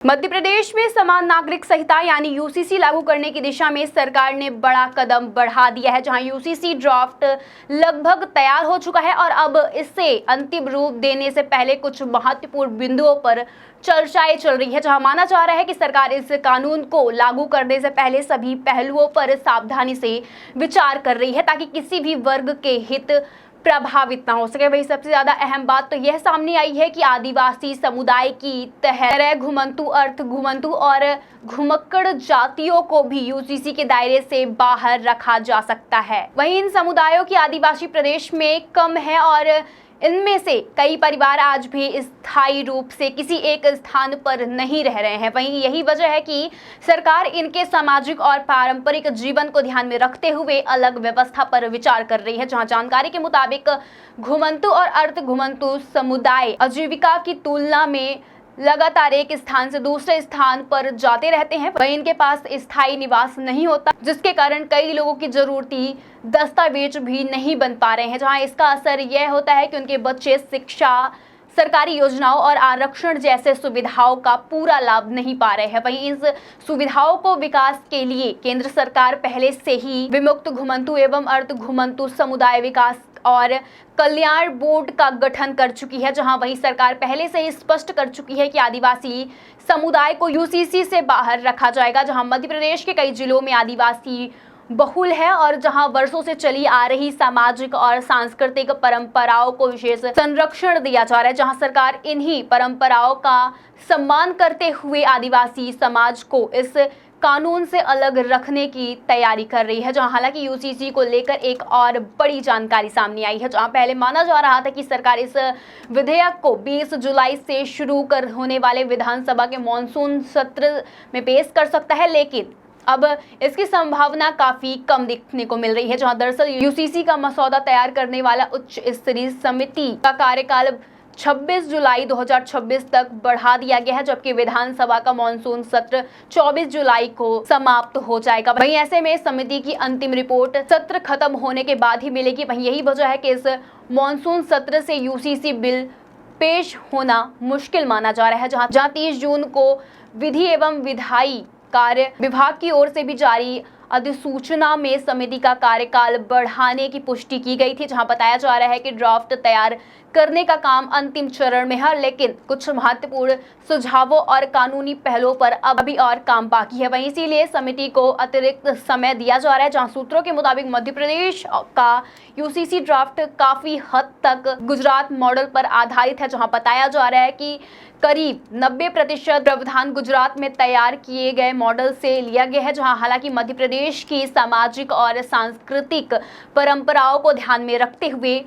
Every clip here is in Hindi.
मध्य प्रदेश में समान नागरिक संहिता यानी यूसीसी लागू करने की दिशा में सरकार ने बड़ा कदम बढ़ा दिया है, जहां यूसीसी ड्राफ्ट लगभग तैयार हो चुका है और अब इसे अंतिम रूप देने से पहले कुछ महत्वपूर्ण बिंदुओं पर चर्चाएं चल रही है। जहां माना जा रहा है कि सरकार इस कानून को लागू करने से पहले सभी पहलुओं पर सावधानी से विचार कर रही है ताकि किसी भी वर्ग के हित प्रभावित ना हो सके। वही सबसे ज्यादा अहम बात तो यह सामने आई है कि आदिवासी समुदाय की तरह घुमंतु, अर्ध घुमंतु और घुमक्कड़ जातियों को भी यूसीसी के दायरे से बाहर रखा जा सकता है। वहीं इन समुदायों की आदिवासी प्रदेश में कम है और इनमें से कई परिवार आज भी स्थायी रूप से किसी एक स्थान पर नहीं रह रहे हैं। वहीं यही वजह है कि सरकार इनके सामाजिक और पारंपरिक जीवन को ध्यान में रखते हुए अलग व्यवस्था पर विचार कर रही है। जहां जानकारी के मुताबिक घुमंतु और अर्ध घुमंतु समुदाय आजीविका की तुलना में लगातार एक स्थान से दूसरे स्थान पर जाते रहते हैं। वहीं इनके पास स्थायी निवास नहीं होता, जिसके कारण कई लोगों की जरूरती दस्तावेज भी नहीं बन पा रहे हैं। जहां इसका असर यह होता है कि उनके बच्चे शिक्षा, सरकारी योजनाओं और आरक्षण जैसे सुविधाओं का पूरा लाभ नहीं पा रहे हैं। वहीं इस सुविधाओं को विकास के लिए केंद्र सरकार पहले से ही विमुक्त घुमंतु एवं अर्ध घुमंतु समुदाय विकास और कल्याण बोर्ड का गठन कर चुकी है। जहां वही सरकार पहले से ही स्पष्ट कर चुकी है कि आदिवासी समुदाय को यूसीसी से बाहर रखा जाएगा। जहां मध्य प्रदेश के कई जिलों में आदिवासी बहुल है और जहां वर्षों से चली आ रही सामाजिक और सांस्कृतिक परंपराओं को विशेष संरक्षण दिया जा रहा है। जहां सरकार इन्हीं परंपराओं का सम्मान करते हुए आदिवासी समाज को इस कानून से अलग रखने की तैयारी कर रही है। जहां हालांकि यूसीसी को लेकर एक और बड़ी जानकारी सामने आई है। जहां पहले माना जा रहा था कि सरकार इस विधेयक को 20 जुलाई से शुरू कर होने वाले विधानसभा के मानसून सत्र में पेश कर सकता है, लेकिन अब इसकी संभावना काफी कम दिखने को मिल रही है। जहां दरअसल यूसीसी का मसौदा तैयार करने वाला उच्च स्तरीय समिति का कार्यकाल 26 जुलाई 2026 तक बढ़ा दिया गया है, जबकि विधानसभा का मानसून सत्र 24 जुलाई को समाप्त हो जाएगा। वहीं ऐसे में समिति की अंतिम रिपोर्ट सत्र खत्म होने के बाद ही मिलेगी। वहीं यही वजह है कि इस मानसून सत्र से यूसीसी बिल पेश होना मुश्किल माना जा रहा है। जहां 30 जून को विधि एवं विधायी कार्य विभाग की ओर से भी जारी अधिसूचना में समिति का कार्यकाल बढ़ाने की पुष्टि की गई थी। जहां बताया जा रहा है कि ड्राफ्ट तैयार करने का काम अंतिम चरण में है, लेकिन कुछ महत्वपूर्ण सुझावों और कानूनी पहलुओं पर अभी और काम बाकी है। वहीं इसीलिए समिति को अतिरिक्त समय दिया जा रहा है। जहां सूत्रों के मुताबिक मध्य प्रदेश का यूसीसी ड्राफ्ट काफी हद तक गुजरात मॉडल पर आधारित है। जहां बताया जा रहा है कि करीब 90% प्रावधान गुजरात में तैयार किए गए मॉडल से लिया गया है। जहां हालांकि मध्य प्रदेश की सामाजिक और सांस्कृतिक परंपराओं को ध्यान में रखते हुए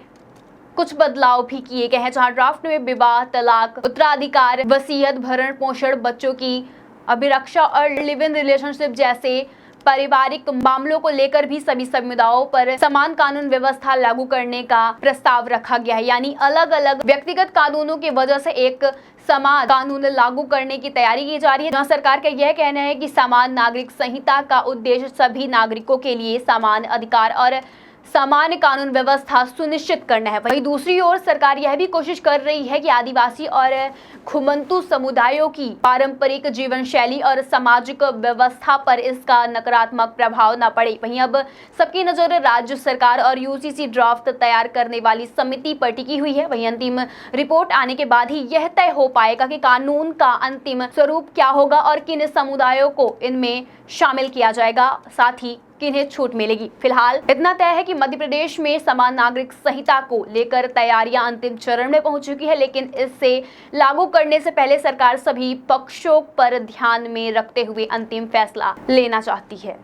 कुछ बदलाव भी किए गए हैं। जहां ड्राफ्ट में विवाह, तलाक, उत्तराधिकार, वसीयत, भरण पोषण, बच्चों की अभिरक्षा और लिव इन रिलेशनशिप जैसे पारिवारिक मामलों को लेकर भी सभी समुदायों पर समान कानून व्यवस्था लागू करने का प्रस्ताव रखा गया है। यानी अलग अलग व्यक्तिगत कानूनों की वजह से एक समान कानून लागू करने की तैयारी की जा रही है। जहां सरकार का यह कहना है कि समान नागरिक संहिता का उद्देश्य सभी नागरिकों के लिए समान अधिकार और सामान्य कानून व्यवस्था सुनिश्चित करना है। वहीं दूसरी ओर सरकार यह भी कोशिश कर रही है कि आदिवासी और घुमंतु समुदायों की पारंपरिक जीवन शैली और सामाजिक व्यवस्था पर इसका नकारात्मक प्रभाव न पड़े। वहीं अब सबकी नजर राज्य सरकार और यूसीसी ड्राफ्ट तैयार करने वाली समिति पर टिकी हुई है। वहीं अंतिम रिपोर्ट आने के बाद ही यह तय हो पाएगा कि कानून का अंतिम स्वरूप क्या होगा और किन समुदायों को इनमें शामिल किया जाएगा, साथ ही किन्हें छूट मिलेगी। फिलहाल इतना तय है कि मध्य प्रदेश में समान नागरिक संहिता को लेकर तैयारियां अंतिम चरण में पहुंच चुकी है, लेकिन इससे लागू करने से पहले सरकार सभी पक्षों पर ध्यान में रखते हुए अंतिम फैसला लेना चाहती है।